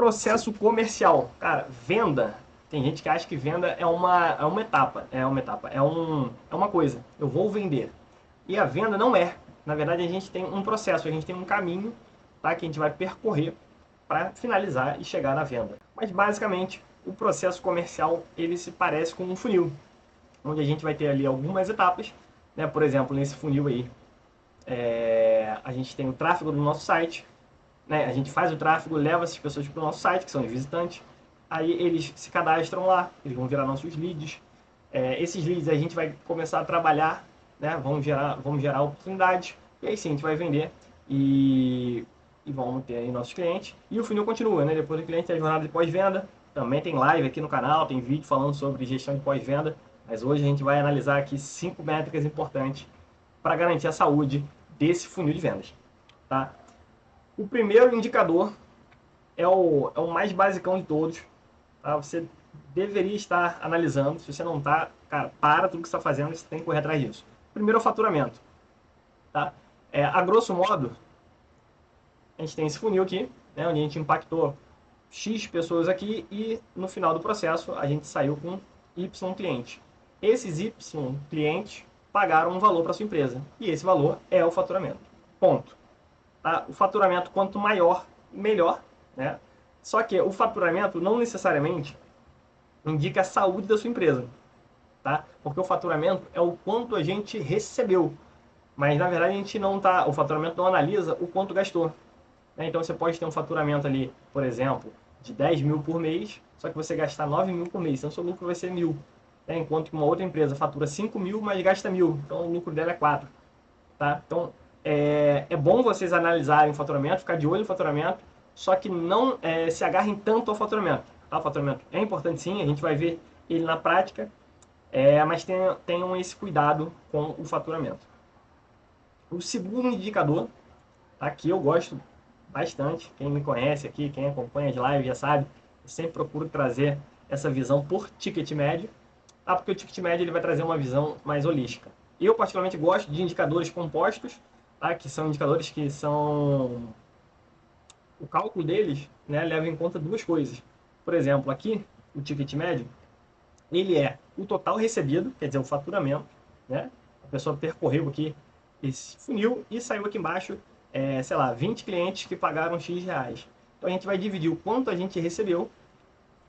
processo comercial. Cara, venda, tem gente que acha que venda é uma etapa, é uma coisa. Eu vou vender. E a venda não é. Na verdade, a gente tem um processo, a gente tem um caminho, tá, que a gente vai percorrer para finalizar e chegar na venda. Mas basicamente, o processo comercial ele se parece com um funil, onde a gente vai ter ali algumas etapas, né? Por exemplo, nesse funil aí, a gente tem o tráfego do nosso site, né? A gente faz o tráfego, leva essas pessoas para o nosso site, que são os visitantes, aí eles se cadastram lá, eles vão virar nossos leads. Esses leads a gente vai começar a trabalhar, né? Vamos gerar oportunidades, e aí sim a gente vai vender e vamos ter aí nossos clientes. E o funil continua, né? Depois do cliente tem a jornada de pós-venda, também tem live aqui no canal, tem vídeo falando sobre gestão de pós-venda, mas hoje a gente vai analisar aqui 5 métricas importantes para garantir a saúde desse funil de vendas, tá? O primeiro indicador é o mais basicão de todos, tá? Você deveria estar analisando. Se você não está, cara, para tudo que você está fazendo, você tem que correr atrás disso. Primeiro é o faturamento, tá? A grosso modo, a gente tem esse funil aqui, né, onde a gente impactou X pessoas aqui e no final do processo a gente saiu com Y clientes. Esses Y clientes pagaram um valor para sua empresa e esse valor é o faturamento. Ponto. Tá? O faturamento quanto maior, melhor, né? Só que o faturamento não necessariamente indica a saúde da sua empresa, tá? Porque o faturamento é o quanto a gente recebeu, mas na verdade a gente não tá, o faturamento não analisa o quanto gastou, né? Então você pode ter um faturamento ali, por exemplo, de 10 mil por mês, só que você gastar 9 mil por mês, então seu lucro vai ser 1.000, né? Enquanto que uma outra empresa fatura 5 mil, mas gasta 1.000, então o lucro dela é 4, tá? Então é bom vocês analisarem o faturamento, ficar de olho no faturamento, só que não se agarrem tanto ao faturamento, tá? O faturamento é importante sim, a gente vai ver ele na prática, mas tenham esse cuidado com o faturamento. O segundo indicador, tá, que eu gosto bastante, quem me conhece aqui, quem acompanha as lives já sabe, eu sempre procuro trazer essa visão por ticket médio, tá? Porque o ticket médio ele vai trazer uma visão mais holística. Eu particularmente gosto de indicadores compostos, tá? Que são indicadores que são... O cálculo deles, né, leva em conta duas coisas. Por exemplo, aqui, o ticket médio, ele é o total recebido, quer dizer, o faturamento, né? A pessoa percorreu aqui esse funil e saiu aqui embaixo, sei lá, 20 clientes que pagaram X reais. Então a gente vai dividir o quanto a gente recebeu,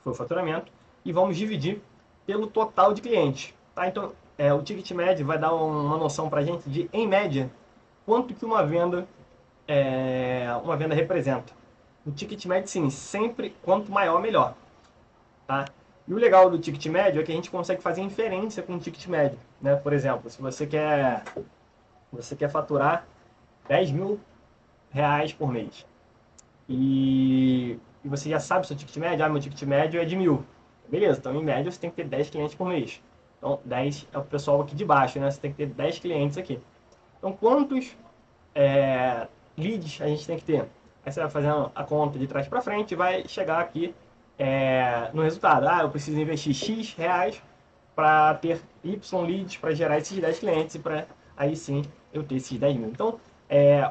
foi o faturamento, e vamos dividir pelo total de clientes, tá? Então o ticket médio vai dar uma noção para a gente de, em média, quanto que uma venda representa. O ticket médio, sim, sempre quanto maior, melhor, tá? E o legal do ticket médio é que a gente consegue fazer inferência com o ticket médio, né? Por exemplo, se você quer faturar 10 mil reais por mês e você já sabe o seu ticket médio, meu ticket médio é de 1.000. Beleza, então em média você tem que ter 10 clientes por mês. Então 10 é o pessoal aqui de baixo, né? Você tem que ter 10 clientes aqui. Então quantos leads a gente tem que ter? Aí você vai fazendo a conta de trás para frente e vai chegar aqui no resultado. Eu preciso investir X reais para ter Y leads para gerar esses 10 clientes e para aí sim eu ter esses 10 mil. Então,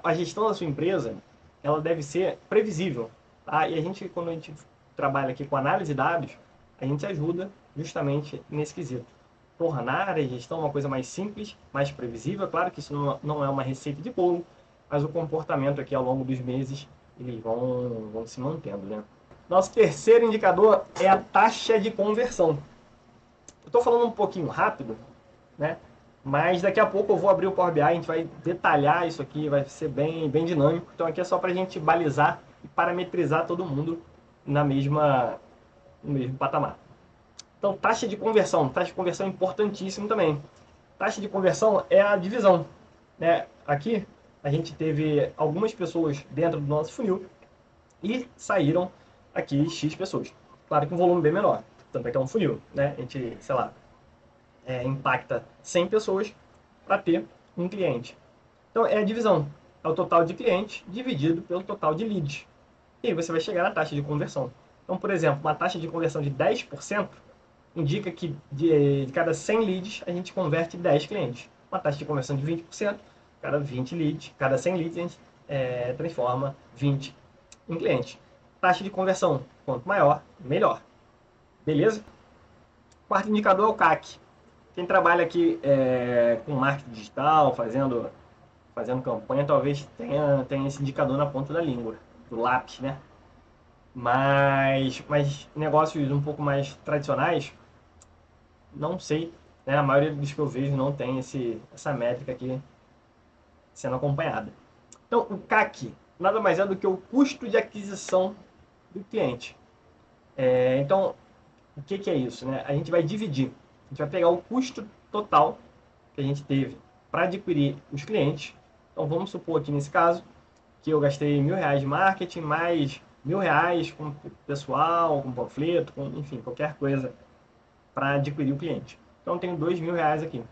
a gestão da sua empresa, ela deve ser previsível, tá? E quando a gente trabalha aqui com análise de dados, a gente ajuda justamente nesse quesito. Tornar a gestão uma coisa mais simples, mais previsível. Claro que isso não é uma receita de bolo, mas o comportamento aqui ao longo dos meses, eles vão se mantendo, né? Nosso terceiro indicador é a taxa de conversão. Eu estou falando um pouquinho rápido, né? Mas daqui a pouco eu vou abrir o Power BI, a gente vai detalhar isso aqui, vai ser bem, bem dinâmico. Então aqui é só para a gente balizar e parametrizar todo mundo no mesmo patamar. Então, taxa de conversão é importantíssimo também. Taxa de conversão é a divisão, né? Aqui a gente teve algumas pessoas dentro do nosso funil e saíram aqui X pessoas. Claro que um volume bem menor, tanto é que é um funil, né? A gente, sei lá, impacta 100 pessoas para ter um cliente. Então é a divisão, é o total de clientes dividido pelo total de leads. E aí você vai chegar na taxa de conversão. Então, por exemplo, uma taxa de conversão de 10% indica que de cada 100 leads a gente converte 10 clientes. Uma taxa de conversão de 20%, cada 20 leads, cada 100 leads a gente transforma 20 em clientes. taxa de conversão. Quanto maior, melhor. Beleza? Quarto indicador é o CAC. Quem trabalha aqui com marketing digital, fazendo campanha, talvez tenha esse indicador na ponta da língua, do lápis, né? Mas negócios um pouco mais tradicionais, não sei, né? A maioria dos que eu vejo não tem essa métrica aqui sendo acompanhada. Então, o CAC nada mais é do que o custo de aquisição do cliente. Então, o que é isso, né? A gente vai dividir, a gente vai pegar o custo total que a gente teve para adquirir os clientes. Então, vamos supor aqui nesse caso que eu gastei R$1.000 de marketing, mais R$1.000 com pessoal, com panfleto, com, enfim, qualquer coisa para adquirir o cliente. Então, eu tenho R$2.000 aqui.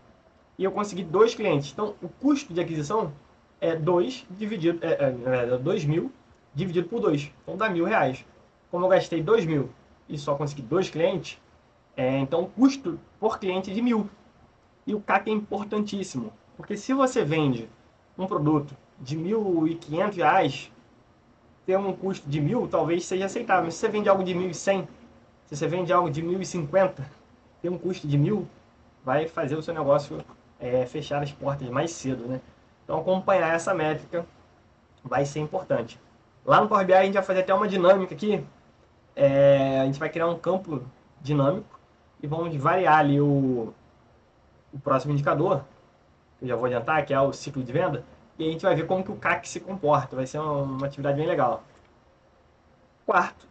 E eu consegui 2 clientes. Então, o custo de aquisição é 2.000 dividido por 2. Então, dá R$1.000. Como eu gastei 2.000 e só consegui 2 clientes, então o custo por cliente é de 1.000. E o CAC é importantíssimo. Porque se você vende um produto de R$1.500, ter um custo de 1.000 talvez seja aceitável. Mas se você vende algo de 1.100, se você vende algo de 1.050, ter um custo de 1.000 vai fazer o seu negócio fechar as portas mais cedo, né? Então acompanhar essa métrica vai ser importante. Lá no Power BI a gente vai fazer até uma dinâmica aqui. A gente vai criar um campo dinâmico e vamos variar ali o próximo indicador, que eu já vou adiantar, que é o ciclo de venda, e a gente vai ver como que o CAC se comporta. Vai ser uma atividade bem legal.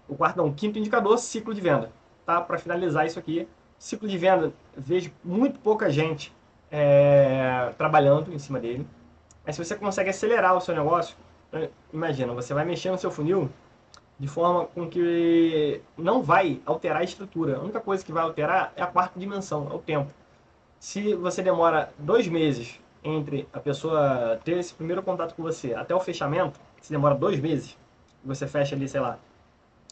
O quinto indicador, ciclo de venda. Tá? Para finalizar isso aqui, ciclo de venda, vejo muito pouca gente trabalhando em cima dele. Mas se você consegue acelerar o seu negócio, imagina, você vai mexer no seu funil de forma com que não vai alterar a estrutura. A única coisa que vai alterar é a quarta dimensão, é o tempo. Se você demora 2 meses entre a pessoa ter esse primeiro contato com você até o fechamento, se demora 2 meses, você fecha ali, sei lá,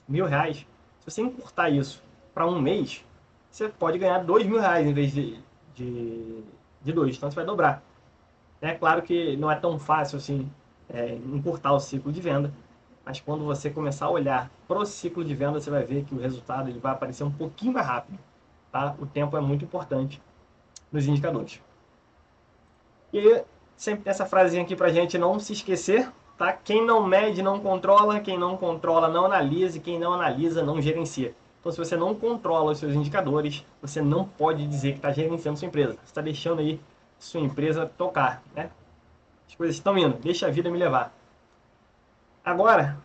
R$1.000, se você encurtar isso para 1 mês, você pode ganhar R$2.000 em vez de 2, então você vai dobrar. É claro que não é tão fácil assim encurtar o ciclo de venda, mas quando você começar a olhar para o ciclo de venda, você vai ver que o resultado ele vai aparecer um pouquinho mais rápido. Tá? O tempo é muito importante nos indicadores. E sempre tem essa frasinha aqui para a gente não se esquecer. Tá? Quem não mede, não controla. Quem não controla, não analisa. E quem não analisa, não gerencia. Então, se você não controla os seus indicadores, você não pode dizer que está gerenciando sua empresa. Você está deixando aí sua empresa tocar. Né? As coisas estão indo. Deixa a vida me levar. Agora,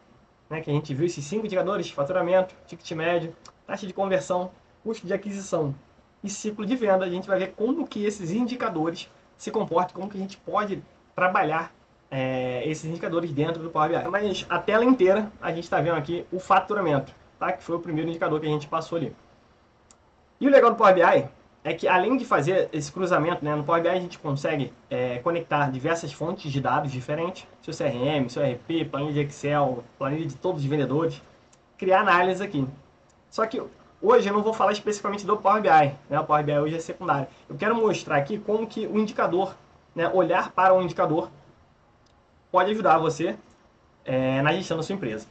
né, que a gente viu esses 5 indicadores, faturamento, ticket médio, taxa de conversão, custo de aquisição e ciclo de venda, a gente vai ver como que esses indicadores se comportam, como que a gente pode trabalhar esses indicadores dentro do Power BI. Mas a tela inteira, a gente está vendo aqui o faturamento, tá? Que foi o primeiro indicador que a gente passou ali. E o legal do Power BI é que, além de fazer esse cruzamento, né, no Power BI a gente consegue conectar diversas fontes de dados diferentes, seu CRM, seu ERP, planilha de Excel, planilha de todos os vendedores, criar análise aqui. Só que hoje eu não vou falar especificamente do Power BI, né, o Power BI hoje é secundário. Eu quero mostrar aqui como que o indicador, né, olhar para o indicador, pode ajudar você na gestão da sua empresa.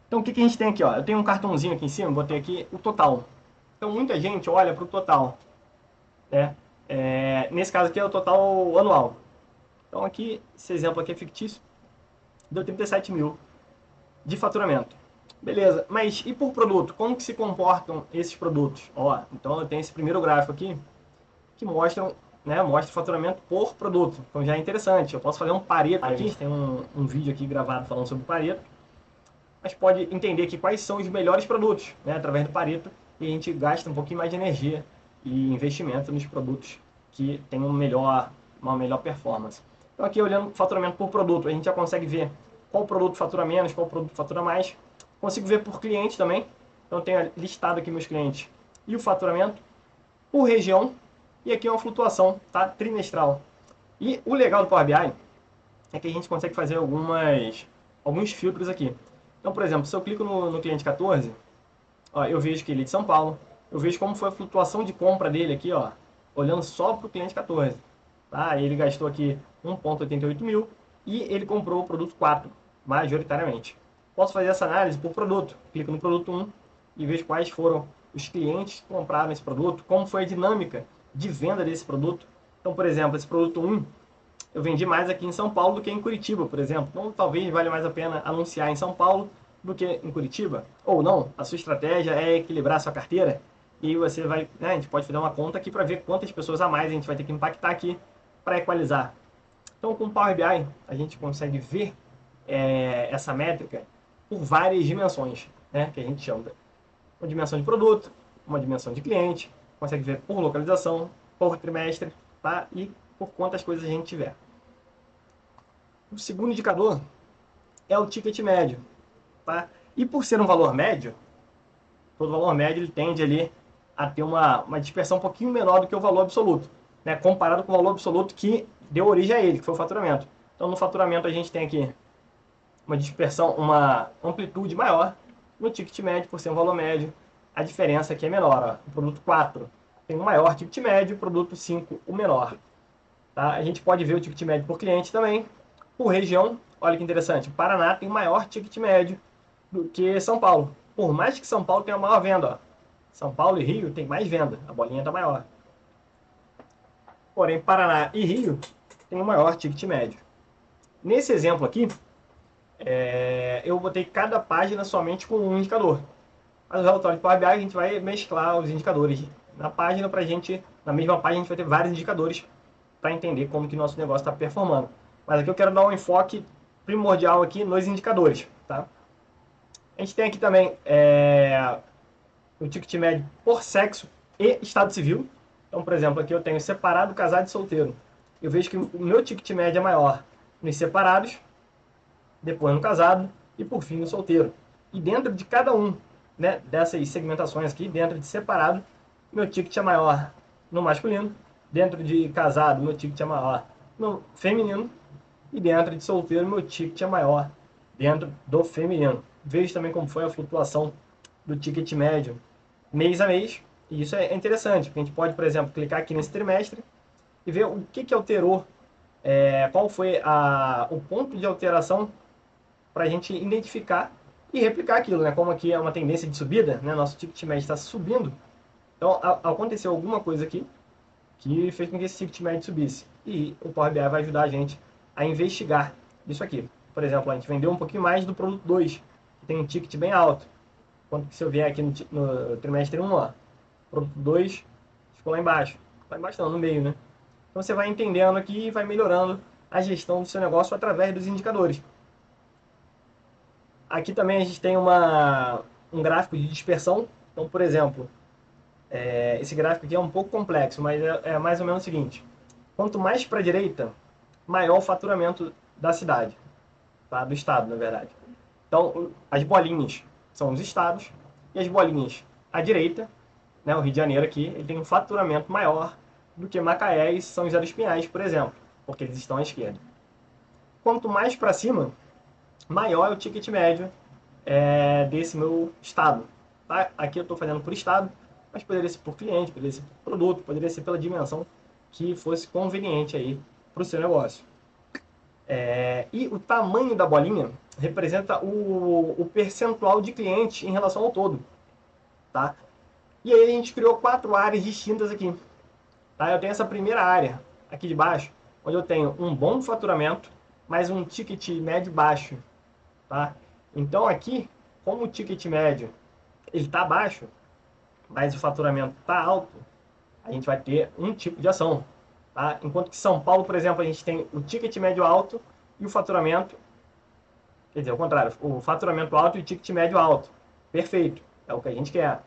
Então o que a gente tem aqui? Ó? Eu tenho um cartãozinho aqui em cima, botei aqui o total. Então muita gente olha para o total. Nesse caso aqui é o total anual. Então aqui, esse exemplo aqui é fictício, deu 37.000 de faturamento. Beleza, mas e por produto? Como que se comportam esses produtos? Ó, então eu tenho esse primeiro gráfico aqui que mostra o faturamento por produto. Então já é interessante. Eu posso fazer um Pareto aqui, tem um vídeo aqui gravado falando sobre o Pareto, mas pode entender aqui quais são os melhores produtos, né, através do Pareto, e a gente gasta um pouquinho mais de energia e investimento nos produtos que têm uma melhor performance. Então aqui olhando o faturamento por produto, a gente já consegue ver qual produto fatura menos, qual produto fatura mais. Consigo ver por cliente também. Então eu tenho listado aqui meus clientes e o faturamento por região. E aqui é uma flutuação, tá? Trimestral. E o legal do Power BI é que a gente consegue fazer alguns filtros aqui. Então, por exemplo, se eu clico no cliente 14, ó, eu vejo que ele é de São Paulo. Eu vejo como foi a flutuação de compra dele aqui, ó, olhando só para o cliente 14. Tá? Ele gastou aqui 1,88 mil e ele comprou o produto 4, majoritariamente. Posso fazer essa análise por produto. Clico no produto 1 e vejo quais foram os clientes que compraram esse produto, como foi a dinâmica de venda desse produto. Então, por exemplo, esse produto 1, eu vendi mais aqui em São Paulo do que em Curitiba, por exemplo. Então, talvez valha mais a pena anunciar em São Paulo do que em Curitiba. Ou não, a sua estratégia é equilibrar a sua carteira e você vai, né, a gente pode fazer uma conta aqui para ver quantas pessoas a mais a gente vai ter que impactar aqui para equalizar. Então, com o Power BI, a gente consegue ver essa métrica por várias dimensões, né, que a gente chama de uma dimensão de produto, uma dimensão de cliente, consegue ver por localização, por trimestre, tá? E por quantas coisas a gente tiver. O segundo indicador é o ticket médio, tá? E por ser um valor médio, todo valor médio ele tende ali a ter uma dispersão um pouquinho menor do que o valor absoluto, né? Comparado com o valor absoluto que deu origem a ele, que foi o faturamento. Então, no faturamento a gente tem aqui uma dispersão, uma amplitude maior. No ticket médio, por ser um valor médio, a diferença aqui é menor. Ó. O produto 4 tem um maior ticket médio, o produto 5 o menor. Tá? A gente pode ver o ticket médio por cliente também. Por região, olha que interessante, o Paraná tem maior ticket médio do que São Paulo. Por mais que São Paulo tenha a maior venda. Ó. São Paulo e Rio tem mais venda, a bolinha está maior. Porém, Paraná e Rio tem o maior ticket médio. Nesse exemplo aqui, eu botei cada página somente com um indicador. Mas no relatório de Power BI a gente vai mesclar os indicadores na página para a gente, na mesma página a gente vai ter vários indicadores para entender como que o nosso negócio está performando. Mas aqui eu quero dar um enfoque primordial aqui nos indicadores, tá? A gente tem aqui também o ticket médio por sexo e estado civil. Então, por exemplo, aqui eu tenho separado, casado e solteiro. Eu vejo que o meu ticket médio é maior nos separados, depois no casado e por fim no solteiro. E dentro de cada um, né, dessas segmentações aqui, dentro de separado, meu ticket é maior no masculino, dentro de casado, meu ticket é maior no feminino, e dentro de solteiro, meu ticket é maior dentro do feminino. Vejo também como foi a flutuação do ticket médio mês a mês, e isso é interessante, porque a gente pode, por exemplo, clicar aqui nesse trimestre e ver o que alterou, qual foi o ponto de alteração para a gente identificar e replicar aquilo, né? Como aqui é uma tendência de subida, né? Nosso ticket médio está subindo, então aconteceu alguma coisa aqui que fez com que esse ticket médio subisse. E o Power BI vai ajudar a gente a investigar isso aqui. Por exemplo, a gente vendeu um pouquinho mais do produto 2, que tem um ticket bem alto. Quando se eu vier aqui no trimestre 1, ó, produto 2 ficou lá embaixo. Lá embaixo não, no meio, né? Então você vai entendendo aqui e vai melhorando a gestão do seu negócio através dos indicadores. Aqui também a gente tem um gráfico de dispersão. Então, por exemplo, esse gráfico aqui é um pouco complexo, mas é mais ou menos o seguinte. Quanto mais para a direita, maior o faturamento da cidade, tá? Do estado, na verdade. Então, as bolinhas são os estados e as bolinhas à direita, né, o Rio de Janeiro aqui, ele tem um faturamento maior do que Macaé e São José dos Pinhais, por exemplo, porque eles estão à esquerda. Quanto mais para cima, maior é o ticket médio desse meu estado. Tá? Aqui eu estou fazendo por estado, mas poderia ser por cliente, poderia ser por produto, poderia ser pela dimensão que fosse conveniente aí para o seu negócio. E o tamanho da bolinha representa o percentual de cliente em relação ao todo. Tá? E aí a gente criou 4 áreas distintas aqui. Tá? Eu tenho essa primeira área aqui de baixo, onde eu tenho um bom faturamento, mas um ticket médio baixo. Tá? Então aqui, como o ticket médio ele está baixo, mas o faturamento está alto, a gente vai ter um tipo de ação. Tá? Enquanto que São Paulo, por exemplo, a gente tem o ticket médio alto e o faturamento, quer dizer, ao contrário, o faturamento alto e o ticket médio alto. Perfeito, é o que a gente quer.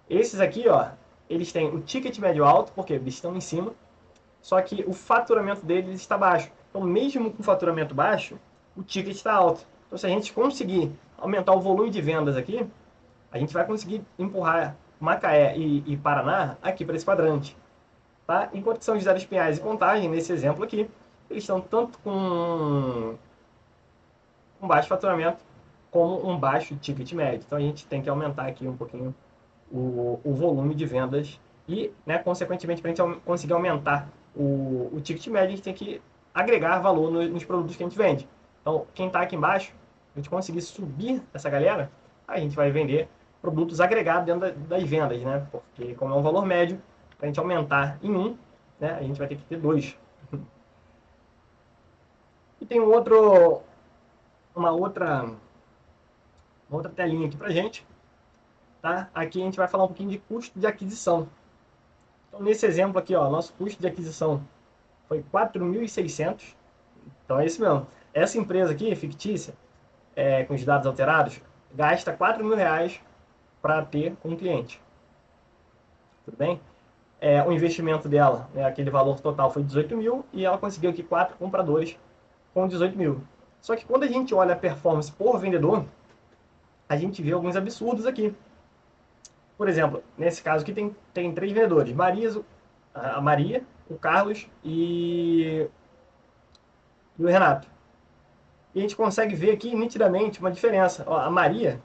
Esses aqui, ó, eles têm o ticket médio alto, porque eles estão em cima, só que o faturamento deles está baixo. Então, mesmo com faturamento baixo, o ticket está alto. Então, se a gente conseguir aumentar o volume de vendas aqui, a gente vai conseguir empurrar Macaé e Paraná aqui para esse quadrante. Tá? Enquanto que São José dos Pinhais e Contagem, nesse exemplo aqui, eles estão tanto com um baixo faturamento como um baixo ticket médio. Então a gente tem que aumentar aqui um pouquinho o volume de vendas e, né, consequentemente, para a gente conseguir aumentar o ticket médio, a gente tem que agregar valor nos produtos que a gente vende. Então, quem está aqui embaixo a gente conseguir subir essa galera, a gente vai vender produtos agregados dentro das vendas, né? Porque como é um valor médio, para a gente aumentar em um, né, a gente vai ter que ter dois. E tem uma outra telinha aqui para gente, tá? Aqui a gente vai falar um pouquinho de custo de aquisição. Então, nesse exemplo aqui, ó, nosso custo de aquisição foi 4.600. Então é isso mesmo. Essa empresa aqui, fictícia, com os dados alterados, gasta 4.000 reais para ter um cliente. Tudo bem? O investimento dela, né, aquele valor total foi 18 mil e ela conseguiu aqui 4 compradores com 18 mil. Só que quando a gente olha a performance por vendedor, a gente vê alguns absurdos aqui. Por exemplo, nesse caso aqui tem 3 vendedores: a Maria, o Carlos e o Renato. E a gente consegue ver aqui nitidamente uma diferença. Ó, a Maria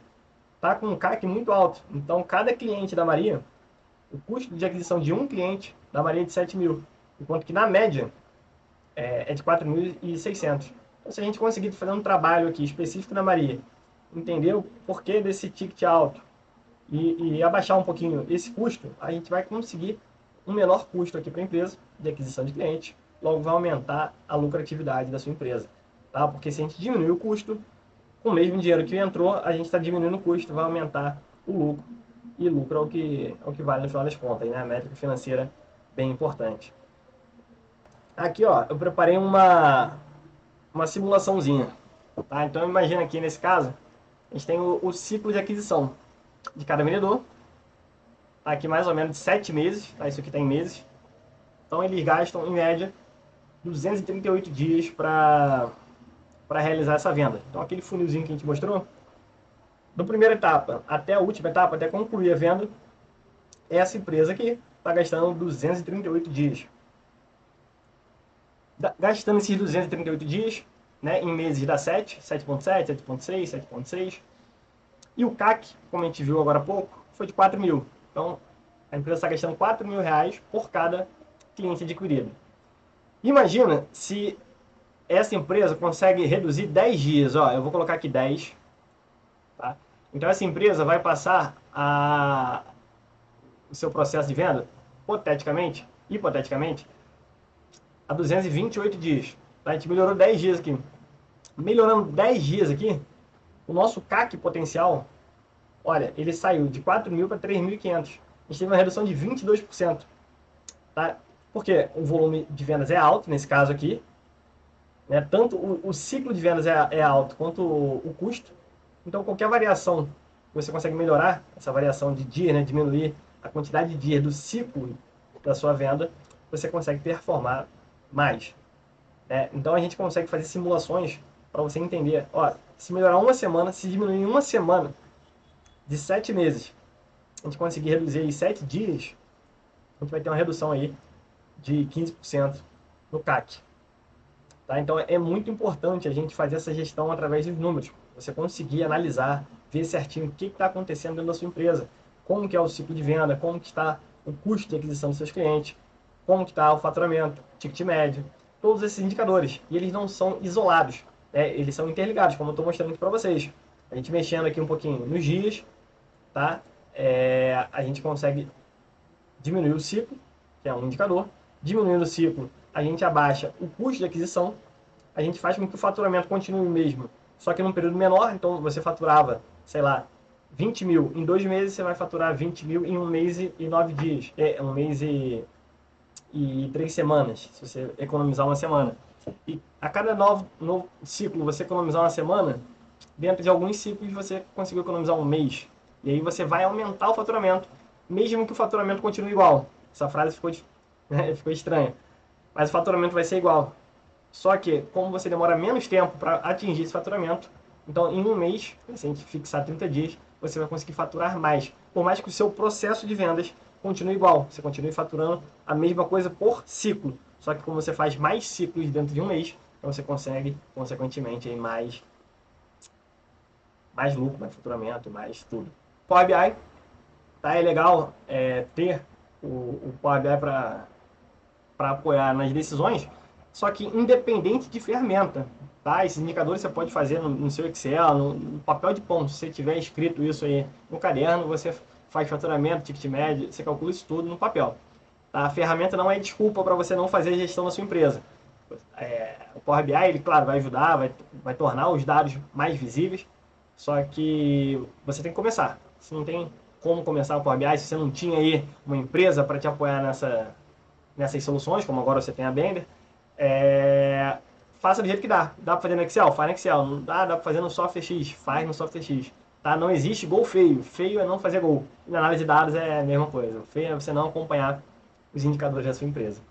está com um CAC muito alto. Então, cada cliente da Maria, o custo de aquisição de um cliente da Maria é de 7 mil. Enquanto que na média é de 4.600. Então, se a gente conseguir fazer um trabalho aqui específico na Maria, entender o porquê desse ticket alto e abaixar um pouquinho esse custo, a gente vai conseguir um menor custo aqui para a empresa de aquisição de clientes. Logo vai aumentar a lucratividade da sua empresa. Tá? Porque se a gente diminuir o custo, com o mesmo dinheiro que entrou, a gente está diminuindo o custo, vai aumentar o lucro. E lucro é o que vale no final das contas, né? A métrica financeira bem importante. Aqui, ó, eu preparei uma simulaçãozinha. Tá? Então, imagina aqui nesse caso, a gente tem o ciclo de aquisição de cada vendedor. Tá aqui mais ou menos de 7 meses, tá? Isso aqui está em meses. Então, eles gastam, em média, 238 dias para realizar essa venda. Então, aquele funilzinho que a gente mostrou, da primeira etapa até a última etapa, até concluir a venda, essa empresa aqui está gastando 238 dias. Gastando esses 238 dias, né, em meses dá 7.7, 7.6, 7.6. E o CAC, como a gente viu agora há pouco, foi de 4 mil. Então, a empresa está gastando 4 mil reais por cada cliente adquirido. Imagina se essa empresa consegue reduzir 10 dias. Ó, eu vou colocar aqui 10. Tá? Então, essa empresa vai passar o seu processo de venda, hipoteticamente, a 228 dias. Tá? A gente melhorou 10 dias aqui. Melhorando 10 dias aqui, o nosso CAC potencial, olha, ele saiu de 4 mil para 3.500. A gente teve uma redução de 22%. Tá? Porque o volume de vendas é alto, nesse caso aqui. Né? Tanto o ciclo de vendas é alto, quanto o custo. Então, qualquer variação que você consegue melhorar, essa variação de dia, né? Diminuir a quantidade de dias do ciclo da sua venda, você consegue performar mais. Né? Então, a gente consegue fazer simulações para você entender, ó, se melhorar uma semana, se diminuir em uma semana, de 7 meses, a gente conseguir reduzir em 7 dias, a gente vai ter uma redução aí de 15% no CAC. Tá? Então, é muito importante a gente fazer essa gestão através dos números. Você conseguir analisar, ver certinho o que está acontecendo dentro da sua empresa, como que é o ciclo de venda, como que está o custo de aquisição dos seus clientes, como que está o faturamento, ticket médio, todos esses indicadores. E eles não são isolados, né? Eles são interligados, como eu estou mostrando aqui para vocês. A gente mexendo aqui um pouquinho nos dias, tá? A gente consegue diminuir o ciclo, que é um indicador. Diminuindo o ciclo, a gente abaixa o custo de aquisição, a gente faz com que o faturamento continue o mesmo, só que num período menor. Então, você faturava, sei lá, 20 mil em 2 meses, você vai faturar 20 mil em 1 mês e 9 dias. 1 mês e 3 semanas, se você economizar uma semana. E a cada novo ciclo, você economizar uma semana, dentro de alguns ciclos você conseguiu economizar um mês. E aí você vai aumentar o faturamento, mesmo que o faturamento continue igual. Essa frase ficou estranha. Mas o faturamento vai ser igual. Só que, como você demora menos tempo para atingir esse faturamento, então em um mês, se a gente fixar 30 dias, você vai conseguir faturar mais. Por mais que o seu processo de vendas continue igual. Você continue faturando a mesma coisa por ciclo. Só que como você faz mais ciclos dentro de um mês, então você consegue, consequentemente, aí mais lucro, mais faturamento, mais tudo. Power BI, tá? É legal ter o Power BI para apoiar nas decisões, só que independente de ferramenta. Tá? Esses indicadores você pode fazer no seu Excel, no papel de pontos. Se você tiver escrito isso aí no caderno, você faz faturamento, ticket médio, você calcula isso tudo no papel. Tá? A ferramenta não é desculpa para você não fazer a gestão da sua empresa. O Power BI, ele, claro, vai ajudar, vai tornar os dados mais visíveis, só que você tem que começar. Você não tem como começar o Power BI se você não tinha aí uma empresa para te apoiar nessas soluções, como agora você tem a Bender. Faça do jeito que dá. Dá para fazer no Excel? Faz no Excel. Não dá para fazer no software X? Faz no software X. Tá? Não existe gol feio. Feio é não fazer gol. E na análise de dados é a mesma coisa. O feio é você não acompanhar os indicadores da sua empresa.